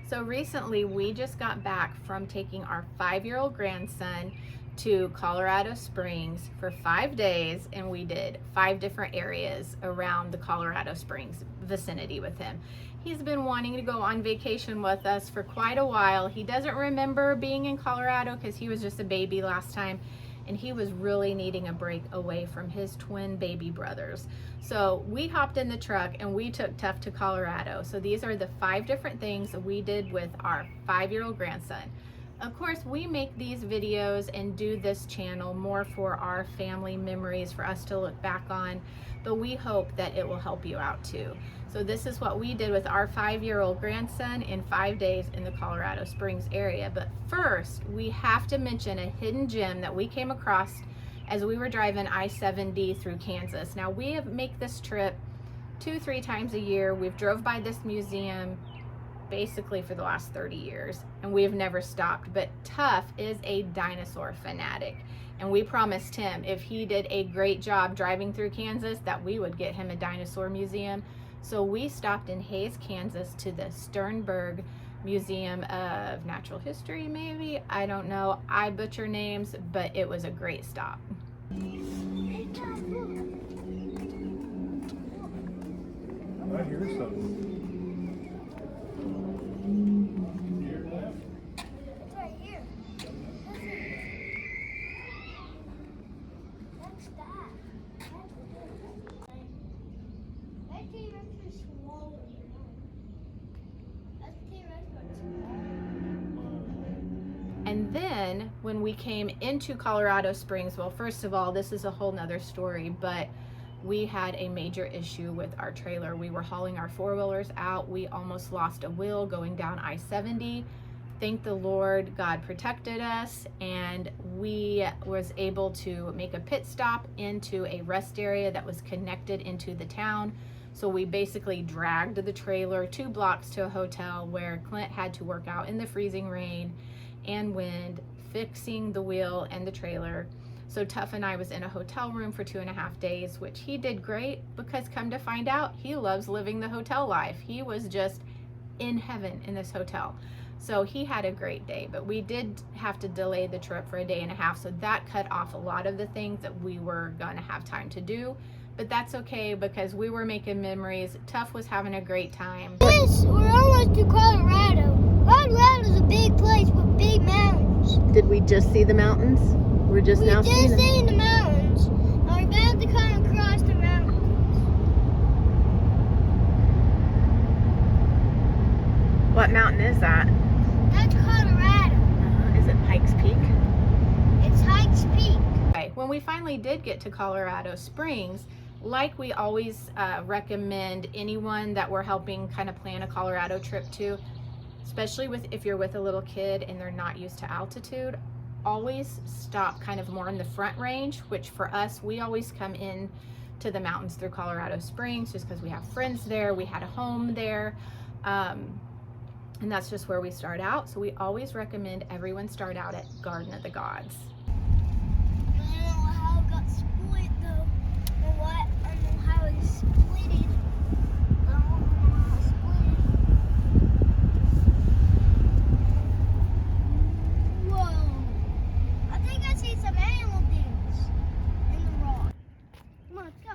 So recently we just got back from taking our 5-year-old grandson to Colorado Springs for 5 days, and we did 5 different areas around the Colorado Springs vicinity with him. He's been wanting to go on vacation with us for quite a while. He doesn't remember being in Colorado because he was just a baby last time, and he was really needing a break away from his twin baby brothers. So we hopped in the truck and we took Tuff to Colorado. So these are the 5 different things that we did with our 5-year-old grandson. Of course, we make these videos and do this channel more for our family memories, for us to look back on, but we hope that it will help you out too. So this is what we did with our 5-year-old grandson in 5 days in the Colorado Springs area. But first, we have to mention a hidden gem that we came across as we were driving I-70 through Kansas. Now, we make this trip 2-3 times a year. We've drove by this museum basically for the last 30 years, and we have never stopped. But Tuff is a dinosaur fanatic, and we promised him if he did a great job driving through Kansas that we would get him a dinosaur museum. So we stopped in Hays, Kansas to the Sternberg Museum of Natural History, maybe, I don't know, I butcher names, but it was a great stop. I hear something. And then when we came into Colorado Springs, well, first of all, this is a whole nother story, but we had a major issue with our trailer. We were hauling our 4-wheelers out. We almost lost a wheel going down I-70. Thank the Lord, God protected us, and we was able to make a pit stop into a rest area that was connected into the town. So we basically dragged the trailer 2 blocks to a hotel where Clint had to work out in the freezing rain and wind, fixing the wheel and the trailer. So Tuff and I was in a hotel room for 2.5 days, which he did great, because come to find out, he loves living the hotel life. He was just in heaven in this hotel. So he had a great day, but we did have to delay the trip for 1.5 days. So that cut off a lot of the things that we were gonna have time to do, but that's okay because we were making memories. Tuff was having a great time. Yes, we're almost to Colorado. Colorado's a big place with big mountains. Did we just see the mountains? We're just now seeing them. We're just seeing the mountains. And we're about to come across the mountains. What mountain is that? That's Colorado. Is it Pikes Peak? It's Pikes Peak. Okay, when we finally did get to Colorado Springs, like we always recommend anyone that we're helping kind of plan a Colorado trip to, especially if you're with a little kid and they're not used to altitude, always stop kind of more in the front range, which for us, we always come in to the mountains through Colorado Springs just because we have friends there, we had a home there, and that's just where we start out. So we always recommend everyone start out at Garden of the Gods. I don't know how it got split though. Or what? I don't know how it splitted. I don't know how it split. Whoa. I think I see some animal things in the rock. Come on, let's go.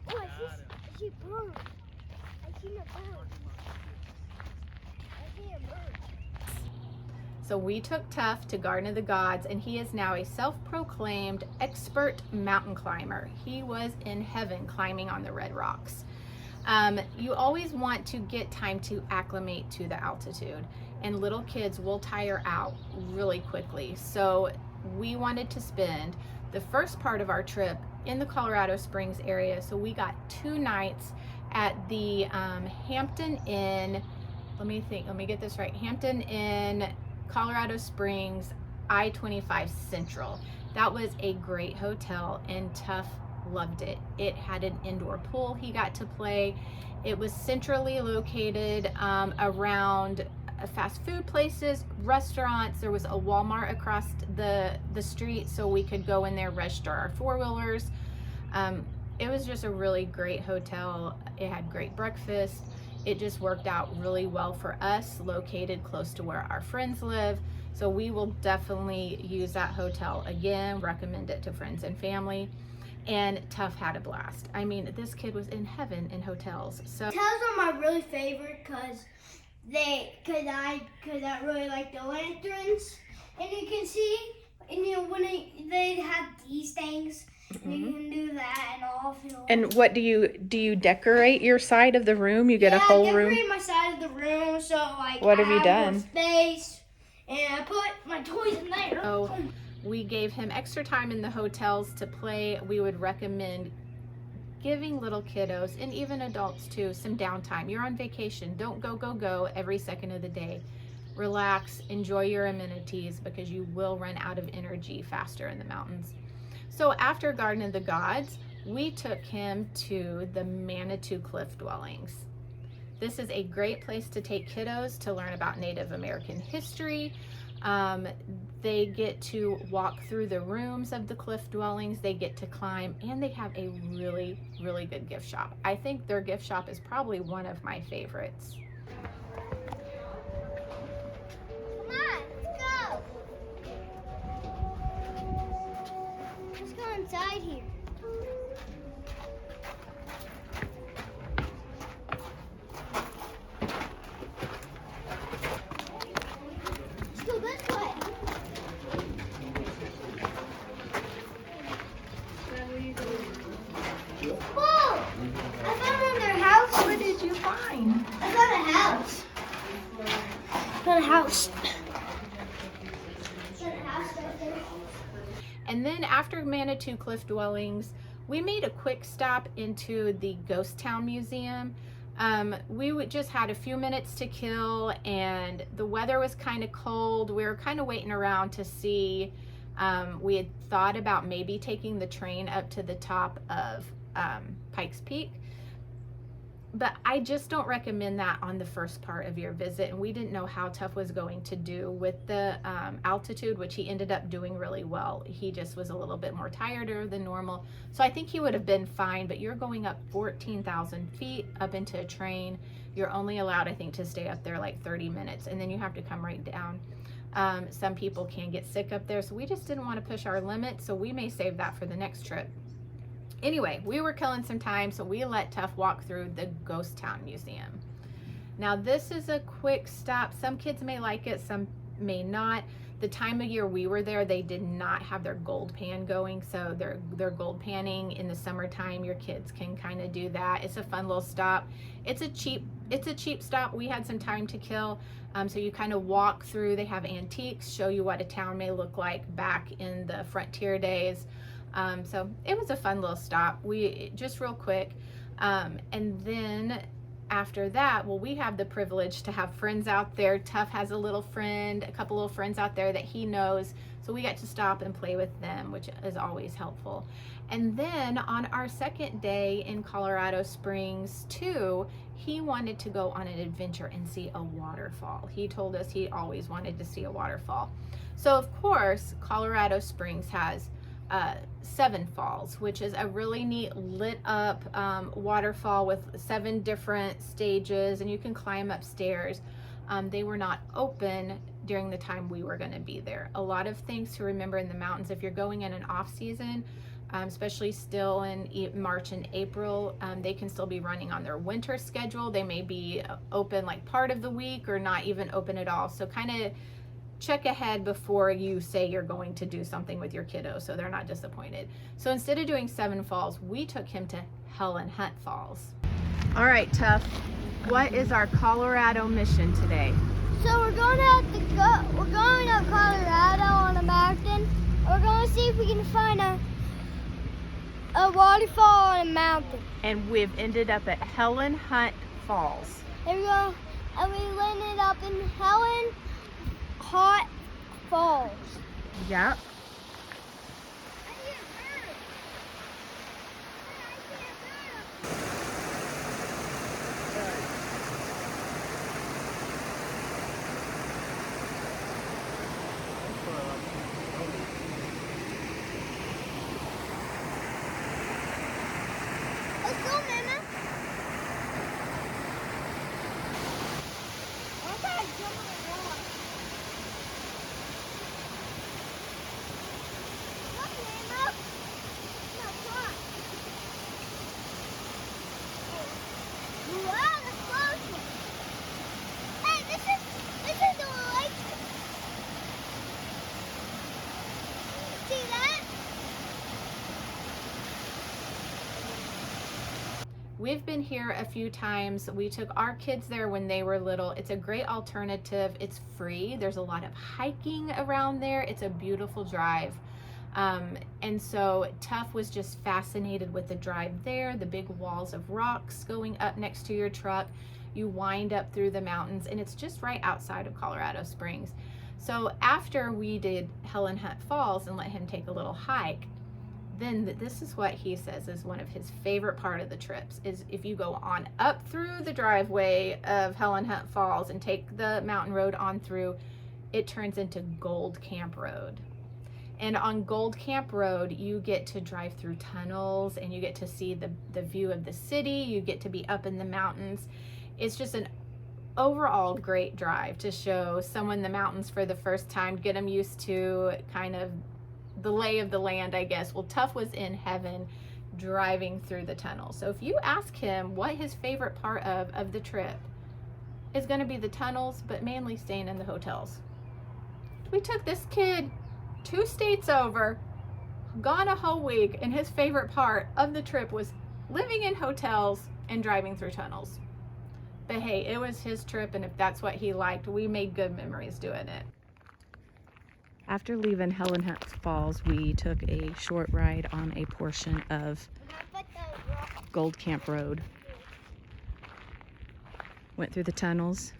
Oh, I see a bird. I see a bird. I see a bird. So we took Tuff to Garden of the Gods, and he is now a self-proclaimed expert mountain climber. He was in heaven climbing on the red rocks. You always want to get time to acclimate to the altitude, and little kids will tire out really quickly. So we wanted to spend the first part of our trip in the Colorado Springs area. So we got 2 nights at the Hampton Inn. Let me get this right. Hampton Inn, Colorado Springs, I-25 Central. That was a great hotel, and Tuff loved it. It had an indoor pool he got to play. It was centrally located around fast food places, restaurants. There was a Walmart across the street, so we could go in there, register our 4-wheelers. it was just a really great hotel. It had great breakfast. It just worked out really well for us, located close to where our friends live. So we will definitely use that hotel again, recommend it to friends and family. And Tuff had a blast. I mean, this kid was in heaven in hotels. So Hotels are my really favorite because I really like the lanterns, and you can see, and they have these things, and you can do that and off and on. and what do you decorate your side of the room? You get a whole I room? decorate my side of the room, so like What have I you have done? more space, and I put my toys in there. Oh, we gave him extra time in the hotels to play. We would recommend giving little kiddos, and even adults too, some downtime. You're on vacation. Don't go every second of the day. Relax, enjoy your amenities, because you will run out of energy faster in the mountains. So after Garden of the Gods, we took him to the Manitou Cliff Dwellings. This is a great place to take kiddos to learn about Native American history. They get to walk through the rooms of the cliff dwellings, they get to climb, and they have a really, really good gift shop. I think their gift shop is probably one of my favorites. Come on, let's go. Let's go inside here. Let's go this way. Whoa! I found their house. What did you find? I found a house. I found a house. And then after Manitou Cliff Dwellings, we made a quick stop into the Ghost Town Museum. We just had a few minutes to kill, and the weather was kind of cold. We were kind of waiting around to see. We had thought about maybe taking the train up to the top of Pikes Peak, but I just don't recommend that on the first part of your visit. And we didn't know how Tuff was going to do with the altitude, which he ended up doing really well. He just was a little bit more tireder than normal. So I think he would have been fine, but you're going up 14,000 feet up into a train. You're only allowed, I think, to stay up there like 30 minutes, and then you have to come right down. Some people can get sick up there, so we just didn't want to push our limit, so we may save that for the next trip. Anyway, we were killing some time, so we let Tuff walk through the Ghost Town Museum. Now, this is a quick stop. Some kids may like it, some may not. The time of year we were there, they did not have their gold pan going, so they're gold panning in the summertime. Your kids can kind of do that. It's a fun little stop. It's a cheap stop. We had some time to kill, so you kind of walk through. They have antiques, show you what a town may look like back in the frontier days. So it was a fun little stop. We just real quick, and then after that, well, we have the privilege to have friends out there. Tuff has a couple little friends out there that he knows, so we get to stop and play with them, which is always helpful. And then on our second day in Colorado Springs too, he wanted to go on an adventure and see a waterfall. He told us he always wanted to see a waterfall. So of course, Colorado Springs has 7 falls, which is a really neat lit up waterfall with 7 different stages, and you can climb upstairs. They were not open during the time we were going to be there. A lot of things to remember in the mountains if you're going in an off season, especially still in March and April. They can still be running on their winter schedule. They may be open like part of the week or not even open at all, so kind of check ahead before you say you're going to do something with your kiddo so they're not disappointed. So instead of doing 7 falls, we took him to Helen Hunt Falls. All right, Tuff, what is our Colorado mission today? So we're going to Colorado on a mountain. We're going to see if we can find a waterfall on a mountain. And we've ended up at Helen Hunt Falls. And we landed up in Helen Hunt Falls. Yep. We've been here a few times. We took our kids there when they were little. It's a great alternative. It's free. There's a lot of hiking around there. It's a beautiful drive. And so Tuff was just fascinated with the drive there, the big walls of rocks going up next to your truck. You wind up through the mountains, and it's just right outside of Colorado Springs. So after we did Helen Hunt Falls and let him take a little hike, then this is what he says is one of his favorite part of the trips, is if you go on up through the driveway of Helen Hunt Falls and take the mountain road on through, it turns into Gold Camp Road. And on Gold Camp Road, you get to drive through tunnels and you get to see the view of the city. You get to be up in the mountains. It's just an overall great drive to show someone the mountains for the first time, get them used to kind of the lay of the land, I guess. Well, Tuff was in heaven driving through the tunnel. So if you ask him what his favorite part of the trip, is going to be the tunnels, but mainly staying in the hotels. We took this kid 2 states over, gone a whole week, and his favorite part of the trip was living in hotels and driving through tunnels. But hey, it was his trip, and if that's what he liked, we made good memories doing it. After leaving Helen Hunt Falls, we took a short ride on a portion of Gold Camp Road. Went through the tunnels.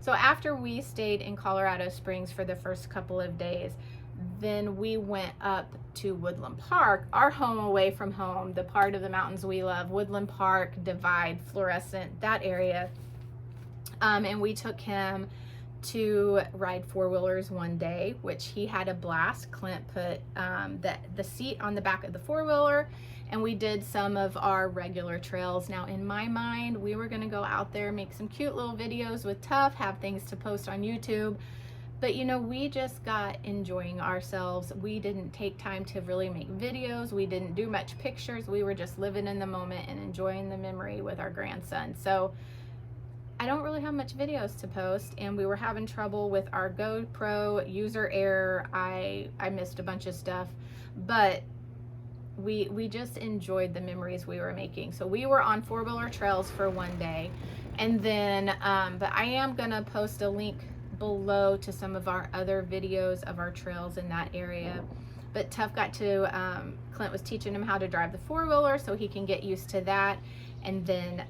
So after we stayed in Colorado Springs for the first couple of days, then we went up to Woodland Park, our home away from home, the part of the mountains we love, Woodland Park, Divide, Fluorescent, that area. And we took him to ride 4-wheelers one day, which he had a blast. Clint put the seat on the back of the 4-wheeler, and we did some of our regular trails. Now, in my mind, we were gonna go out there, make some cute little videos with Tuff, have things to post on YouTube. But you know, we just got enjoying ourselves. We didn't take time to really make videos. We didn't do much pictures. We were just living in the moment and enjoying the memory with our grandson. So I don't really have much videos to post, and we were having trouble with our GoPro, user error. I missed a bunch of stuff, but we just enjoyed the memories we were making. So we were on 4-wheeler trails for one day, and then but I am gonna post a link below to some of our other videos of our trails in that area. But Tuff got to Clint was teaching him how to drive the 4-wheeler so he can get used to that. And then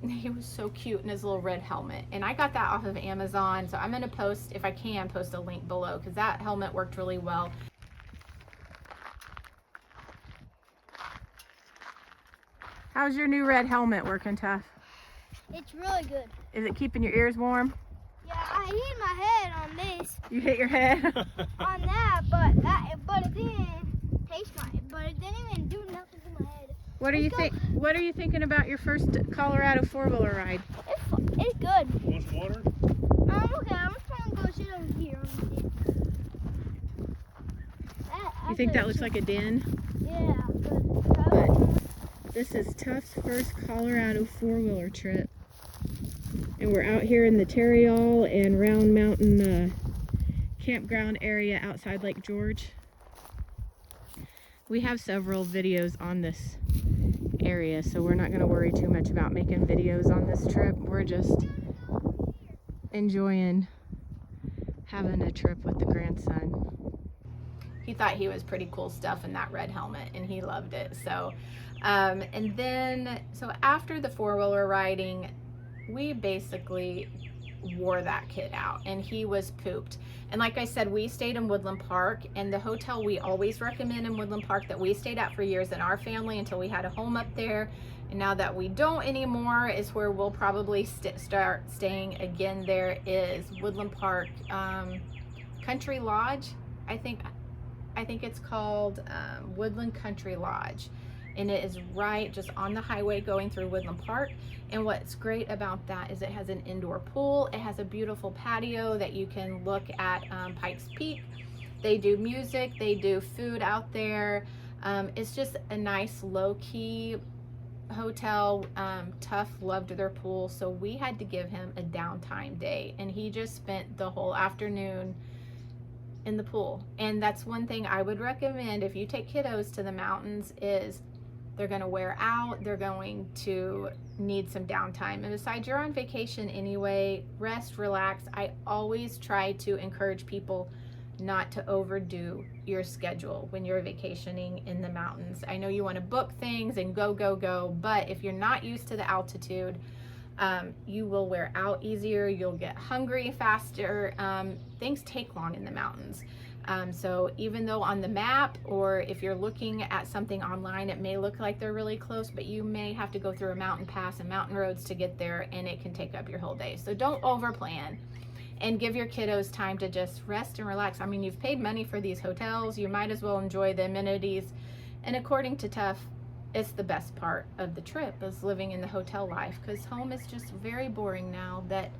he was so cute in his little red helmet, and I got that off of Amazon, so I'm gonna post, if I can, post a link below, because that helmet worked really well. How's your new red helmet working, Tuff? It's really good. Is it keeping your ears warm? Yeah, I hit my head on this, You hit your head? on that, but it didn't taste my, but it didn't even do nothing to my head. What are you thinking about your first Colorado 4-wheeler ride? It's good. Want some water? Okay, I'm just gonna go sit over here. You think that looks like a den? Yeah, but This is Tuff's first Colorado 4-wheeler trip. And we're out here in the Terriall and Round Mountain campground area outside Lake George. We have several videos on this area, so we're not going to worry too much about making videos on this trip. We're just enjoying having a trip with the grandson. He thought he was pretty cool stuff in that red helmet, and he loved it. So and then so after the 4-wheeler riding, we basically wore that kid out, and he was pooped. And like I said, we stayed in Woodland Park, and the hotel we always recommend in Woodland Park that we stayed at for years in our family until we had a home up there, and now that we don't anymore is where we'll probably start staying again. There is Woodland Park Country Lodge. I think it's called Woodland Country Lodge, and it is right just on the highway going through Woodland Park. And what's great about that is it has an indoor pool. It has a beautiful patio that you can look at Pikes Peak. They do music, they do food out there. It's just a nice low-key hotel. Tuff loved their pool, so we had to give him a downtime day, and he just spent the whole afternoon in the pool. And that's one thing I would recommend if you take kiddos to the mountains, is they're going to wear out, they're going to need some downtime, and besides, you're on vacation anyway. Rest, relax. I always try to encourage people not to overdo your schedule when you're vacationing in the mountains. I know you want to book things and go, but if you're not used to the altitude, you will wear out easier, you'll get hungry faster. Things take long in the mountains. So even though on the map, or if you're looking at something online, it may look like they're really close, but you may have to go through a mountain pass and mountain roads to get there, and it can take up your whole day. So don't over plan, and give your kiddos time to just rest and relax. I mean, you've paid money for these hotels, you might as well enjoy the amenities. And according to Tuff, it's the best part of the trip, is living in the hotel life, because home is just very boring now that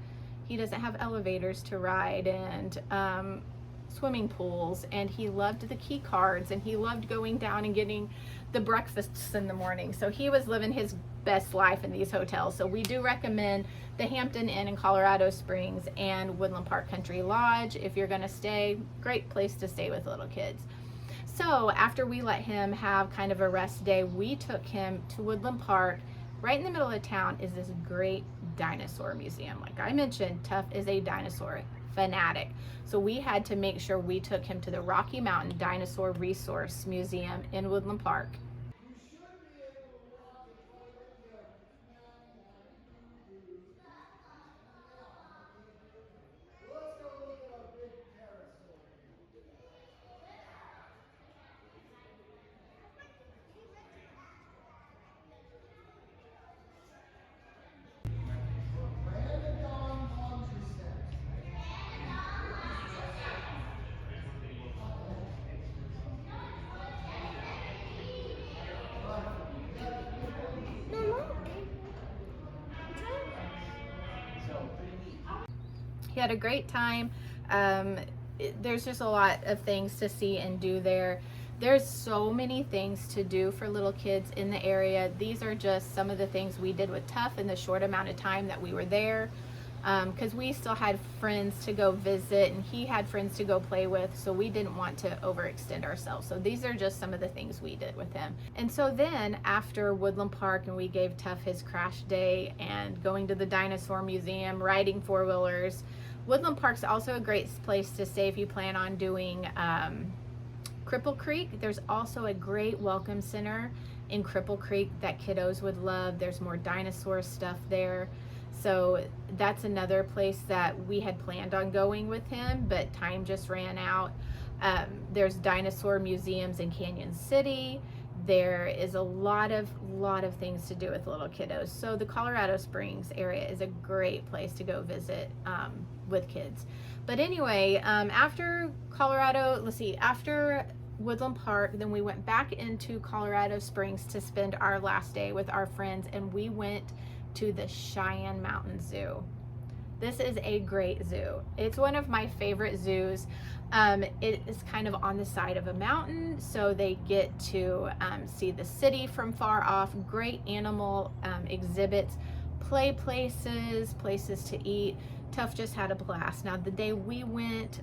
he doesn't have elevators to ride, and swimming pools, and he loved the key cards, and he loved going down and getting the breakfasts in the morning. So he was living his best life in these hotels. So we do recommend the Hampton Inn in Colorado Springs and Woodland Park Country Lodge if you're going to stay. Great place to stay with little kids. So after we let him have kind of a rest day, we took him to Woodland Park. Right in the middle of town is this great dinosaur museum. Like I mentioned, Tuff is a dinosaur fanatic, so we had to make sure we took him to the Rocky Mountain Dinosaur Resource Museum in Woodland Park. He had a great time. There's just a lot of things to see and do there. There's so many things to do for little kids in the area. These are just some of the things we did with Tuff in the short amount of time that we were there, because we still had friends to go visit, and he had friends to go play with, so we didn't want to overextend ourselves. So these are just some of the things we did with him. And so then after Woodland Park, and we gave Tuff his crash day and going to the dinosaur museum, riding four-wheelers, Woodland Park's also a great place to stay if you plan on doing Cripple Creek. There's also a great welcome center in Cripple Creek that kiddos would love. There's more dinosaur stuff there. So that's another place that we had planned on going with him, but time just ran out. There's dinosaur museums in Cañon City. There is a lot of things to do with little kiddos. So the Colorado Springs area is a great place to go visit with kids. But anyway, after Woodland Park, then we went back into Colorado Springs to spend our last day with our friends, and we went to the Cheyenne Mountain Zoo. This is a great zoo. It's one of my favorite zoos. It is kind of on the side of a mountain, so they get to see the city from far off. Great animal exhibits, play places, places to eat. Tuff just had a blast. Now the day we went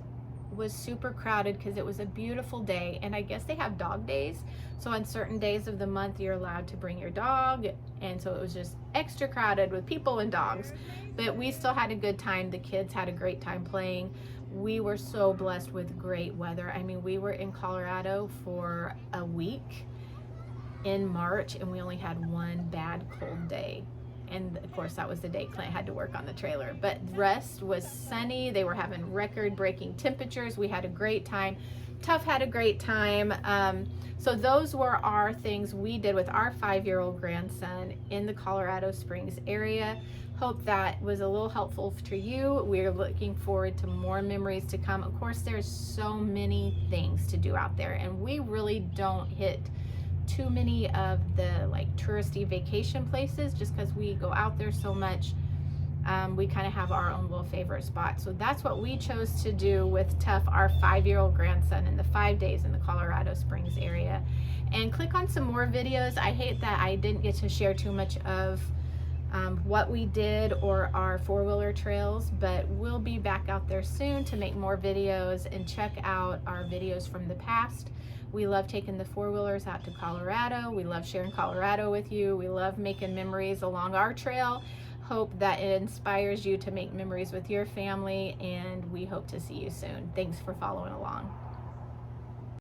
was super crowded because it was a beautiful day, and I guess they have dog days, so on certain days of the month you're allowed to bring your dog, and so it was just extra crowded with people and dogs, but we still had a good time. The kids had a great time playing. We were so blessed with great weather. I mean, we were in Colorado for a week in March, and we only had one bad cold day, And of course that was the day Clint had to work on the trailer, but the rest was sunny. They were having record-breaking temperatures. We had a great time. Tuff had a great time. So those were our things we did with our 5-year-old grandson in the Colorado Springs area. Hope that was a little helpful to you. We're looking forward to more memories to come. Of course, there's so many things to do out there, and we really don't hit too many of the like touristy vacation places just because we go out there so much. We kind of have our own little favorite spot. So that's what we chose to do with Tuff, our 5-year-old grandson, in the 5 days in the Colorado Springs area. And click on some more videos. I hate that I didn't get to share too much of what we did or our 4-wheeler trails, but we'll be back out there soon to make more videos, and check out our videos from the past. We love taking the 4-wheelers out to Colorado. We love sharing Colorado with you. We love making memories along our trail. Hope that it inspires you to make memories with your family, and we hope to see you soon. Thanks for following along.